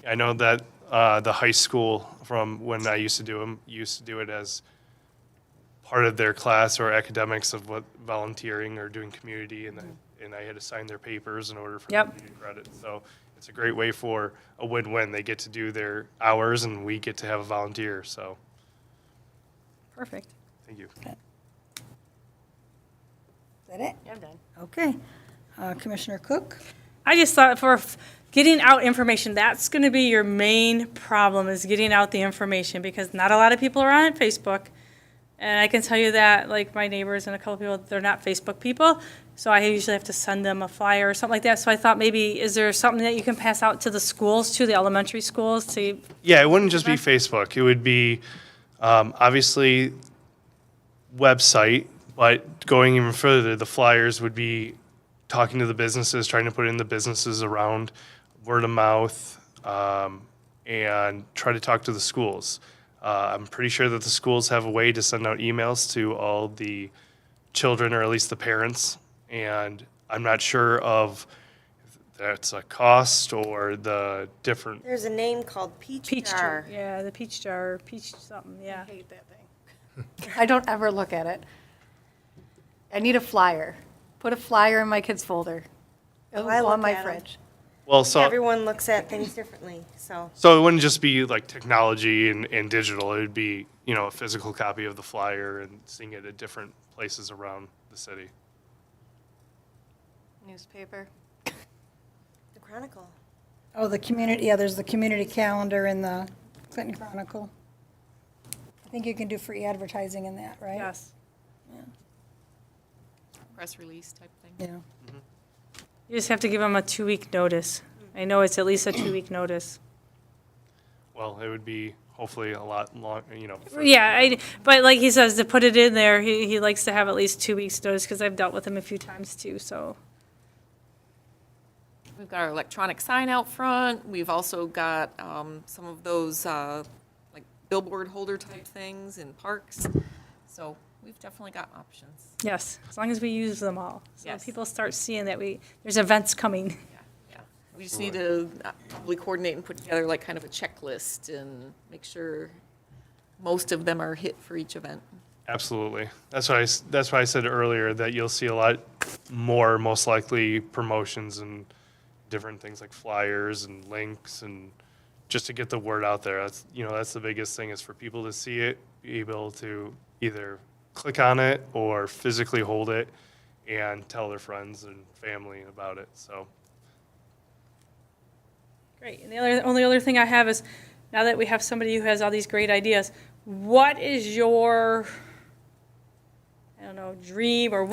[SPEAKER 5] I know that the high school, from when I used to do them, used to do it as part of their class or academics of what volunteering or doing community, and I had to sign their papers in order for them to get credit. So it's a great way for a win-win. They get to do their hours, and we get to have a volunteer. So
[SPEAKER 1] Perfect.
[SPEAKER 5] thank you.
[SPEAKER 2] Is that it?
[SPEAKER 4] I'm done.
[SPEAKER 2] Okay. Commissioner Cook?
[SPEAKER 1] I just thought for getting out information, that's going to be your main problem, is getting out the information, because not a lot of people are on Facebook. And I can tell you that, like, my neighbors and a couple people, they're not Facebook people, so I usually have to send them a flyer or something like that. So I thought maybe, is there something that you can pass out to the schools, to the elementary schools, to,
[SPEAKER 5] Yeah, it wouldn't just be Facebook. It would be obviously website, but going even further, the flyers would be talking to the businesses, trying to put in the businesses around, word of mouth, and try to talk to the schools. I'm pretty sure that the schools have a way to send out emails to all the children, or at least the parents, and I'm not sure of if that's a cost or the different.
[SPEAKER 6] There's a name called Peach
[SPEAKER 1] peach
[SPEAKER 6] Jar.
[SPEAKER 1] jar? Yeah, the peach jar, peach something, yeah.
[SPEAKER 8] I hate that thing. I don't ever look at it. I need a flyer. Put a flyer in my kids' folder. It'll
[SPEAKER 6] I
[SPEAKER 8] go
[SPEAKER 6] look
[SPEAKER 8] on my
[SPEAKER 6] at 'em.
[SPEAKER 8] fridge.
[SPEAKER 5] Well, so
[SPEAKER 6] Everyone looks at things differently, so.
[SPEAKER 5] it wouldn't just be like technology and digital. It would be, you know, a physical copy of the flyer and seeing it at different places around the city.
[SPEAKER 8] Newspaper.
[SPEAKER 6] The Chronicle.
[SPEAKER 2] Oh, the community, yeah, there's the community calendar in the Clinton Chronicle. I think you can do free advertising in that, right?
[SPEAKER 1] Yes.
[SPEAKER 7] Press release type thing.
[SPEAKER 2] Yeah.
[SPEAKER 1] You just have to give them a 2-week notice. I know it's at least a 2-week notice.
[SPEAKER 5] Well, it would be hopefully a lot long, you know.
[SPEAKER 1] Yeah, but like he says, to put it in there, he likes to have at least 2 weeks notice, because I've dealt with him a few times too, so.
[SPEAKER 7] We've got our electronic sign out front. We've also got some of those like billboard holder type things in parks. So we've definitely got options.
[SPEAKER 1] Yes, as long as we use them all. So
[SPEAKER 7] Yes.
[SPEAKER 1] people start seeing that there's events coming.
[SPEAKER 7] Yeah. We just need to probably coordinate and put together like kind of a checklist and make sure most of them are hit for each event.
[SPEAKER 5] Absolutely. That's why I said earlier that you'll see a lot more, most likely, promotions and different things like flyers and links, and just to get the word out there. That's the biggest thing, is for people to see it, be able to either click on it or physically hold it and tell their friends and family about it. So
[SPEAKER 1] Great, and the only other thing I have is, now that we have somebody who has all these great ideas, what is your, I don't know, dream, or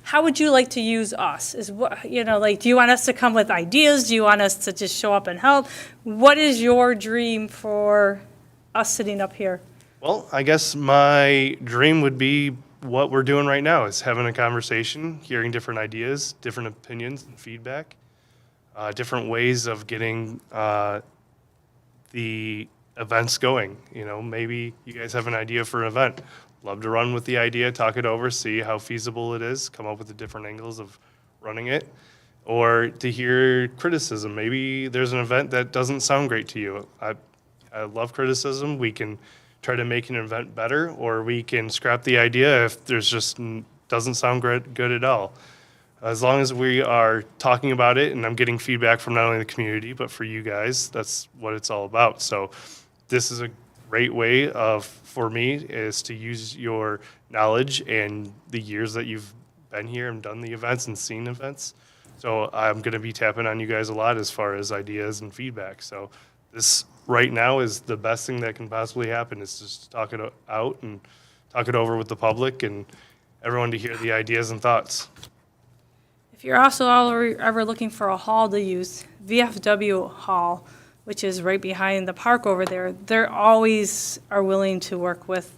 [SPEAKER 1] how would you like to use us? Is what, like, do you want us to come with ideas? Do you want us to just show up and help? What is your dream for us sitting up here?
[SPEAKER 5] well, I guess my dream would be what we're doing right now, is having a conversation, hearing different ideas, different opinions and feedback, different ways of getting the events going. Maybe you guys have an idea for an event. Love to run with the idea, talk it over, see how feasible it is, come up with the different angles of running it, or to hear criticism. Maybe there's an event that doesn't sound great to you. I love criticism. We can try to make an event better, or we can scrap the idea if there's just doesn't sound good at all. As long as we are talking about it and I'm getting feedback from not only the community, but for you guys, that's what it's all about. So this is a great way for me, is to use your knowledge and the years that you've been here and done the events and seen events. So I'm going to be tapping on you guys a lot as far as ideas and feedback. So this right now is the best thing that can possibly happen, is just talk it out and talk it over with the public and everyone to hear the ideas and thoughts.
[SPEAKER 1] If you're also ever looking for a hall to use, VFW Hall, which is right behind the park over there, they're always are willing to work with,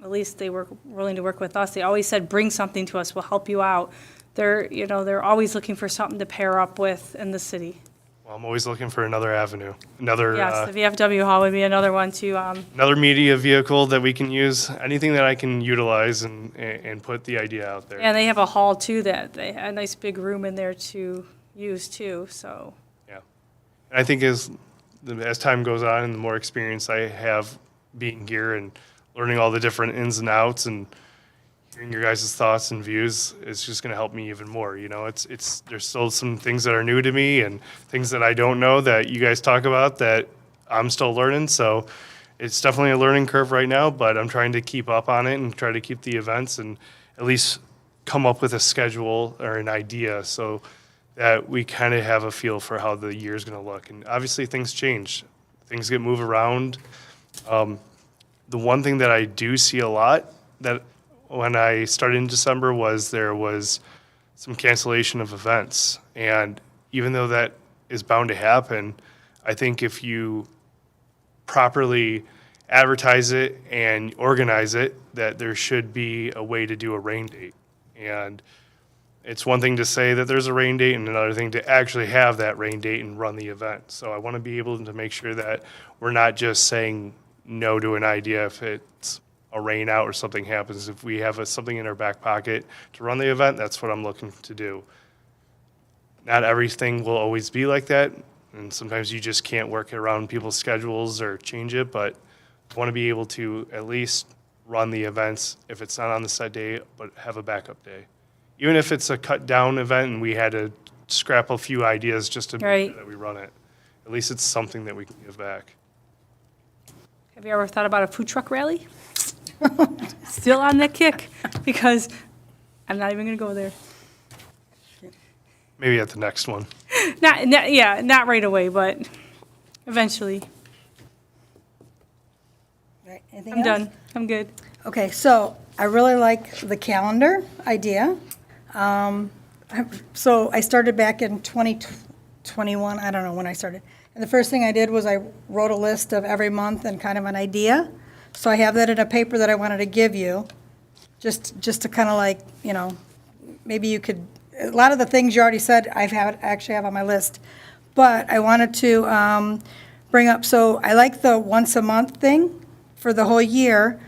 [SPEAKER 1] at least they were willing to work with us. They always said, bring something to us, we'll help you out. They're always looking for something to pair up with in the city.
[SPEAKER 5] Well, I'm always looking for another avenue, another
[SPEAKER 1] Yes, the VFW hall would be another one to,
[SPEAKER 5] another media vehicle that we can use. Anything that I can utilize and put the idea out there.
[SPEAKER 1] and they have a hall too that they had a nice big room in there to use too, so.
[SPEAKER 5] Yeah. And I think as time goes on and the more experience I have being here and learning all the different ins and outs and hearing your guys' thoughts and views, it's just going to help me even more. You know, it's there's still some things that are new to me and things that I don't know that you guys talk about that I'm still learning. So it's definitely a learning curve right now, but I'm trying to keep up on it and try to keep the events and at least come up with a schedule or an idea so that we kind of have a feel for how the year is going to look. And obviously things change. Things get moved around. The one thing that I do see a lot that when I started in December was there was some cancellation of events. And even though that is bound to happen, I think if you properly advertise it and organize it, that there should be a way to do a rain date. And it's one thing to say that there's a rain date and another thing to actually have that rain date and run the event. So I want to be able to make sure that we're not just saying no to an idea if it's a rain out or something happens. If we have something in our back pocket to run the event, that's what I'm looking to do. Not everything will always be like that, and sometimes you just can't work around people's schedules or change it, but I want to be able to at least run the events if it's not on the set day, but have a backup day. Even if it's a cut down event and we had to scrap a few ideas just to make
[SPEAKER 1] Right.
[SPEAKER 5] sure that we run it, at least it's something that we can give back.
[SPEAKER 1] Have you ever thought about a food truck rally? Still on that kick, because I'm not even gonna go there.
[SPEAKER 5] Maybe at the next one.
[SPEAKER 1] Not right away, but eventually.
[SPEAKER 2] Right, anything
[SPEAKER 1] I'm
[SPEAKER 2] else?
[SPEAKER 1] done. I'm good.
[SPEAKER 2] Okay, so I really like the calendar idea. So I started back in 2021, I don't know when I started. And the first thing I did was I wrote a list of every month and kind of an idea. So I have that in a paper that I wanted to give you, just to kind of like, you know, maybe you could, a lot of the things you already said actually have on my list. But I wanted to bring up, so I like the once a month thing for the whole year.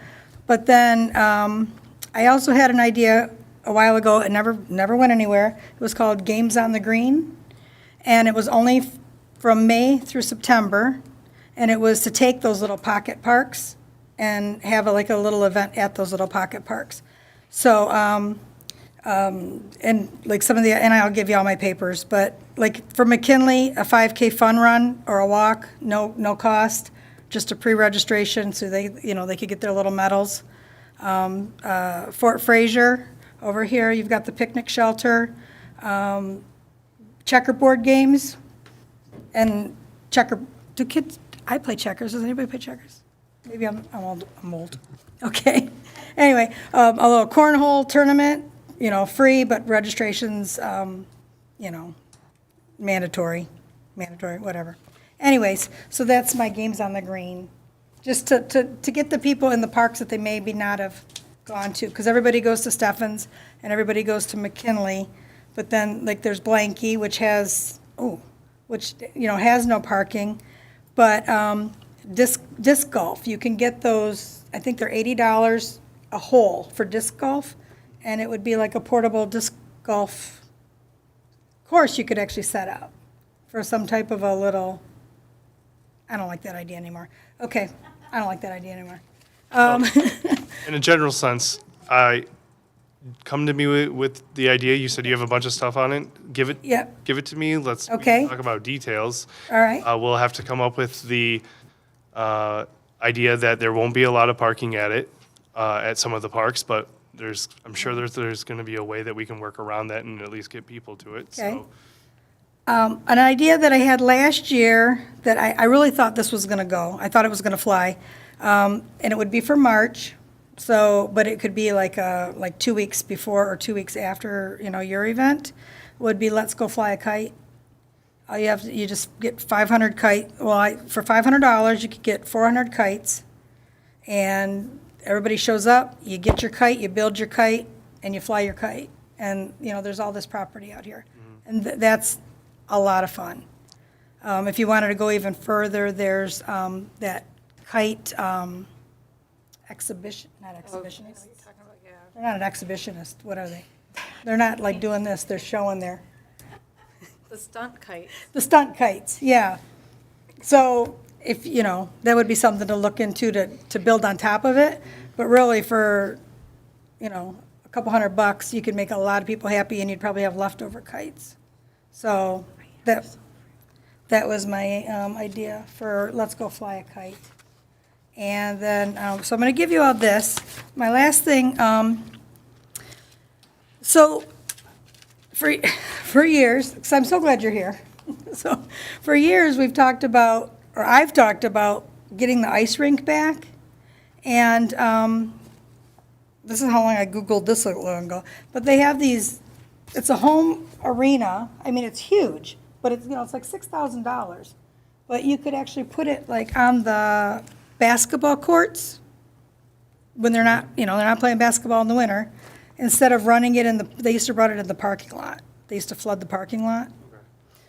[SPEAKER 2] But then I also had an idea a while ago, it never went anywhere. It was called Games on the Green. And it was only from May through September. And it was to take those little pocket parks and have like a little event at those little pocket parks. So, and like some of the, and I'll give you all my papers, but like for McKinley, a 5K fun run or a walk, no cost, just a pre-registration so they, you know, they could get their little medals. Fort Fraser, over here, you've got the picnic shelter, checkerboard games, and do kids, I play checkers, does anybody play checkers? Maybe I'm old. Okay. Anyway, a little cornhole tournament, you know, free, but registration's, you know, mandatory, whatever. Anyways, so that's my Games on the Green. Just to get the people in the parks that they maybe not have gone to, because everybody goes to Steffens and everybody goes to McKinley, but then, like, there's Blanky, which has, you know, has no parking, but disc golf, you can get those, I think they're $80 a hole for disc golf, and it would be like a portable disc golf course you could actually set up for some type of a little, I don't like that idea anymore. Okay, I don't like that idea anymore.
[SPEAKER 5] In a general sense, come to me with the idea. You said you have a bunch of stuff on it. Give it to me. Let's
[SPEAKER 2] Okay.
[SPEAKER 5] talk about details.
[SPEAKER 2] All right.
[SPEAKER 5] We'll have to come up with the idea that there won't be a lot of parking at some of the parks, but I'm sure there's going to be a way that we can work around that and at least get people to it.
[SPEAKER 2] Okay.
[SPEAKER 5] So,
[SPEAKER 2] An idea that I had last year that I really thought this was going to go. I thought it was going to fly. And it would be for March. So, but it could be like 2 weeks before or 2 weeks after, you know, your event, would be Let's Go Fly a Kite. You just get 500 kite. Well, for $500, you could get 400 kites. And everybody shows up, you get your kite, you build your kite, and you fly your kite. And, you know, there's all this property out here. And that's a lot of fun. If you wanted to go even further, there's that kite exhibition, not exhibitionist. They're not an exhibitionist, what are they? They're not like doing this, they're showing their,
[SPEAKER 8] The stunt kite.
[SPEAKER 2] the stunt kites, yeah. So if, you know, that would be something to look into to build on top of it. But really for, you know, a couple $100, you could make a lot of people happy and you'd probably have leftover kites. So that was my idea for Let's Go Fly a Kite. And then, so I'm going to give you all this. My last thing, so for years, because I'm so glad you're here. So for years, we've talked about, or I've talked about getting the ice rink back. And this is how long I Googled this a long ago. But they have these, it's a home arena. I mean, it's huge, but it's, you know, it's like $6,000. But you could actually put it like on the basketball courts when they're not, you know, they're not playing basketball in the winter. Instead of running it in the, they used to run it in the parking lot. They used to flood the parking lot.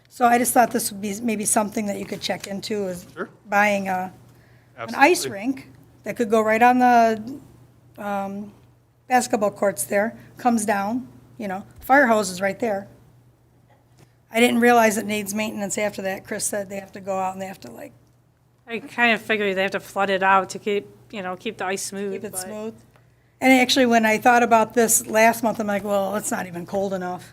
[SPEAKER 2] So I just thought this would be maybe something that you could check into, is
[SPEAKER 5] Sure.
[SPEAKER 2] buying an ice
[SPEAKER 5] Absolutely.
[SPEAKER 2] rink that could go right on the basketball courts there, comes down, you know, fire hose is right there. I didn't realize it needs maintenance after that. Chris said they have to go out and they have to like
[SPEAKER 1] I kind of figured they have to flood it out to keep, you know, keep the ice smooth.
[SPEAKER 2] keep it
[SPEAKER 1] but-
[SPEAKER 2] smooth. And actually, when I thought about this last month, I'm like, well, it's not even cold enough.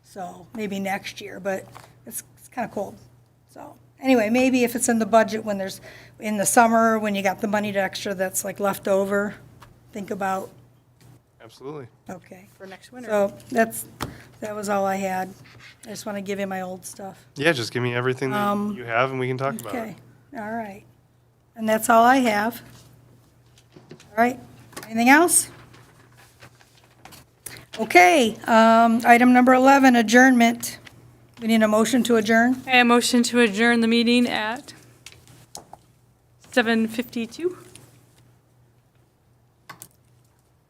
[SPEAKER 2] So maybe next year, but it's kind of cold. So anyway, maybe if it's in the budget when there's, in the summer, when you got the money to extra that's like left over, think about,
[SPEAKER 5] Absolutely.
[SPEAKER 2] okay.
[SPEAKER 1] For next winter.
[SPEAKER 2] So that was all I had. I just want to give you my old stuff.
[SPEAKER 5] Yeah, just give me everything that you have and we can talk about it.
[SPEAKER 2] Okay, all right. And that's all I have. All right, anything else? Okay, item number 11, adjournment. We need a motion to adjourn.
[SPEAKER 1] I motion to adjourn the meeting at 7:52.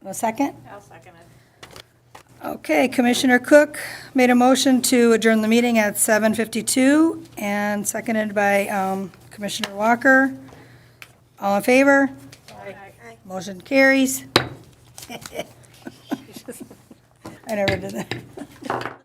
[SPEAKER 2] A second?
[SPEAKER 1] I'll second it.
[SPEAKER 2] Okay, Commissioner Cook made a motion to adjourn the meeting at 7:52 and seconded by Commissioner Walker. All in favor? Motion carries. I never did that.